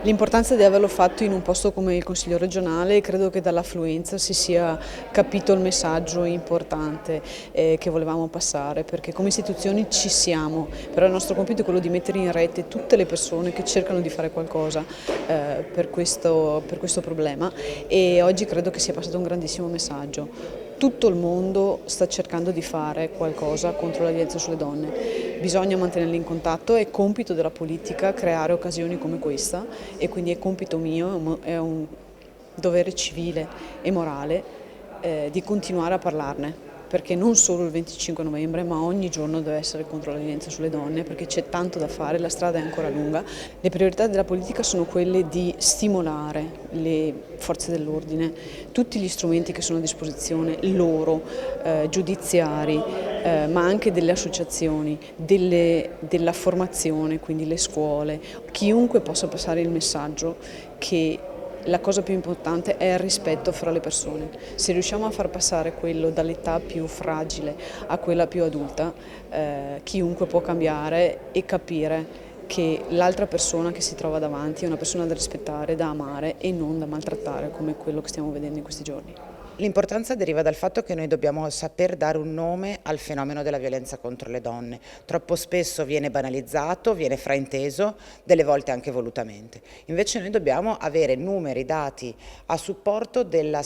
L'importanza di averlo fatto in un posto come il Consiglio regionale, credo che dall'affluenza si sia capito il messaggio importante che volevamo passare, perché come istituzioni ci siamo, però il nostro compito è quello di mettere in rete tutte le persone che cercano di fare qualcosa per questo problema, e oggi credo che sia passato un grandissimo messaggio. Tutto il mondo sta cercando di fare qualcosa contro la violenza sulle donne, bisogna mantenerli in contatto, è compito della politica creare occasioni come questa, e quindi è compito mio, è un dovere civile e morale di continuare a parlarne, perché non solo il 25 novembre ma ogni giorno deve essere contro la violenza sulle donne, perché c'è tanto da fare, la strada è ancora lunga. Le priorità della politica sono quelle di stimolare le forze dell'ordine, tutti gli strumenti che sono a disposizione loro, giudiziari, ma anche delle associazioni, della formazione, quindi le scuole, chiunque possa passare il messaggio che la cosa più importante è il rispetto fra le persone. Se riusciamo a far passare quello dall'età più fragile a quella più adulta, chiunque può cambiare e capire che l'altra persona che si trova davanti è una persona da rispettare, da amare e non da maltrattare, come quello che stiamo vedendo in questi giorni. L'importanza deriva dal fatto che noi dobbiamo saper dare un nome al fenomeno della violenza contro le donne. Troppo spesso viene banalizzato, viene frainteso, delle volte anche volutamente. Invece noi dobbiamo avere numeri, dati a supporto della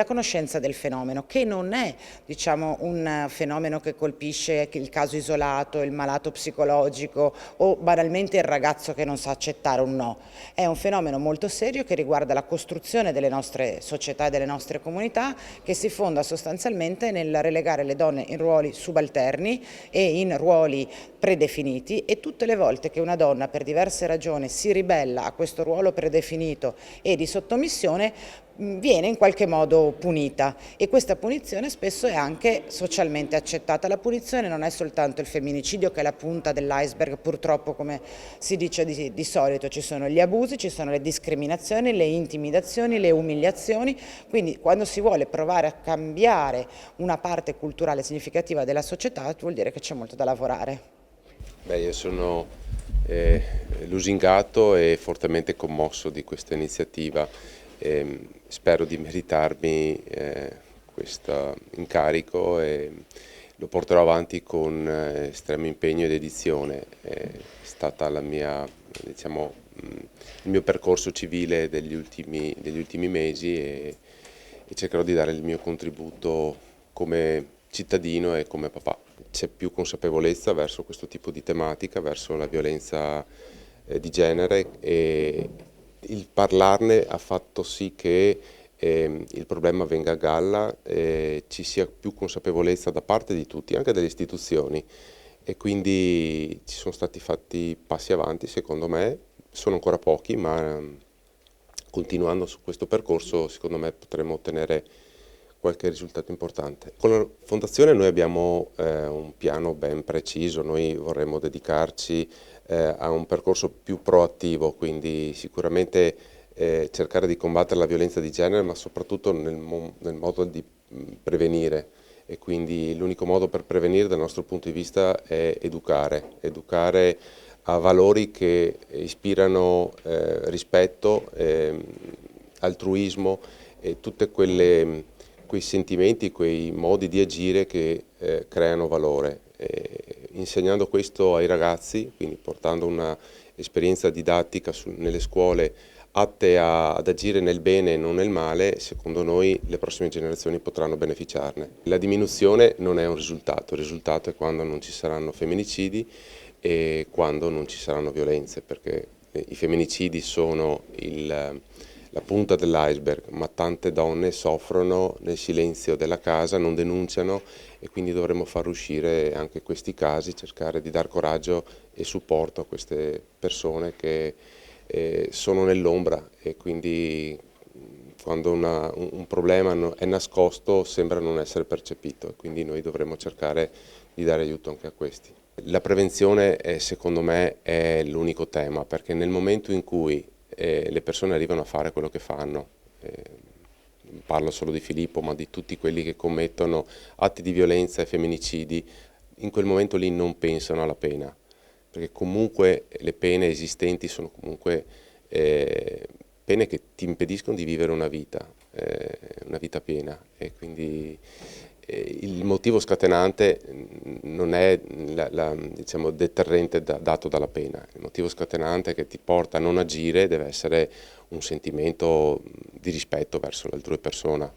conoscenza del fenomeno, che non è, diciamo, un fenomeno che colpisce il caso isolato, il malato psicologico o banalmente il ragazzo che non sa accettare un no. È un fenomeno molto serio che riguarda la costruzione delle nostre società e delle nostre comunità, che si fonda sostanzialmente nel relegare le donne in ruoli subalterni e in ruoli predefiniti, e tutte le volte che una donna per diverse ragioni si ribella a questo ruolo predefinito e di sottomissione viene in qualche modo punita, e questa punizione spesso è anche socialmente accettata. La punizione non è soltanto il femminicidio, che è la punta dell'iceberg, purtroppo, come si dice di solito. Ci sono gli abusi, ci sono le discriminazioni, le intimidazioni, le umiliazioni, quindi quando si vuole provare a cambiare una parte culturale significativa della società vuol dire che c'è molto da lavorare. Beh, io sono lusingato e fortemente commosso di questa iniziativa. Spero di meritarmi questo incarico e lo porterò avanti con estremo impegno e dedizione. È stata diciamo, il mio percorso civile degli ultimi mesi, e cercherò di dare il mio contributo come cittadino e come papà. C'è più consapevolezza verso questo tipo di tematica, verso la violenza di genere, e il parlarne ha fatto sì che il problema venga a galla, ci sia più consapevolezza da parte di tutti, anche delle istituzioni, e quindi ci sono stati fatti passi avanti, secondo me. Sono ancora pochi, ma continuando su questo percorso secondo me potremo ottenere qualche risultato importante. Con la Fondazione noi abbiamo un piano ben preciso. Noi vorremmo dedicarci a un percorso più proattivo, quindi sicuramente cercare di combattere la violenza di genere, ma soprattutto nel modo di prevenire, e quindi l'unico modo per prevenire dal nostro punto di vista è educare a valori che ispirano rispetto, altruismo e tutte quei sentimenti, quei modi di agire che creano valore. Insegnando questo ai ragazzi, quindi portando una esperienza didattica nelle scuole atte ad agire nel bene e non nel male, secondo noi le prossime generazioni potranno beneficiarne. La diminuzione non è un risultato, il risultato è quando non ci saranno femminicidi e quando non ci saranno violenze, perché i femminicidi sono la punta dell'iceberg, ma tante donne soffrono nel silenzio della casa, non denunciano, e quindi dovremmo far uscire anche questi casi, cercare di dar coraggio e supporto a queste persone che sono nell'ombra, e quindi quando un problema è nascosto sembra non essere percepito, e quindi noi dovremmo cercare di dare aiuto anche a questi. La prevenzione secondo me è l'unico tema, perché nel momento in cui le persone arrivano a fare quello che fanno, parlo solo di Filippo, ma di tutti quelli che commettono atti di violenza e femminicidi, in quel momento lì non pensano alla pena, perché comunque le pene esistenti sono comunque pene che ti impediscono di vivere una vita piena, e quindi il motivo scatenante non è diciamo, deterrente dato dalla pena. Il motivo scatenante che ti porta a non agire deve essere un sentimento di rispetto verso l'altrui persona.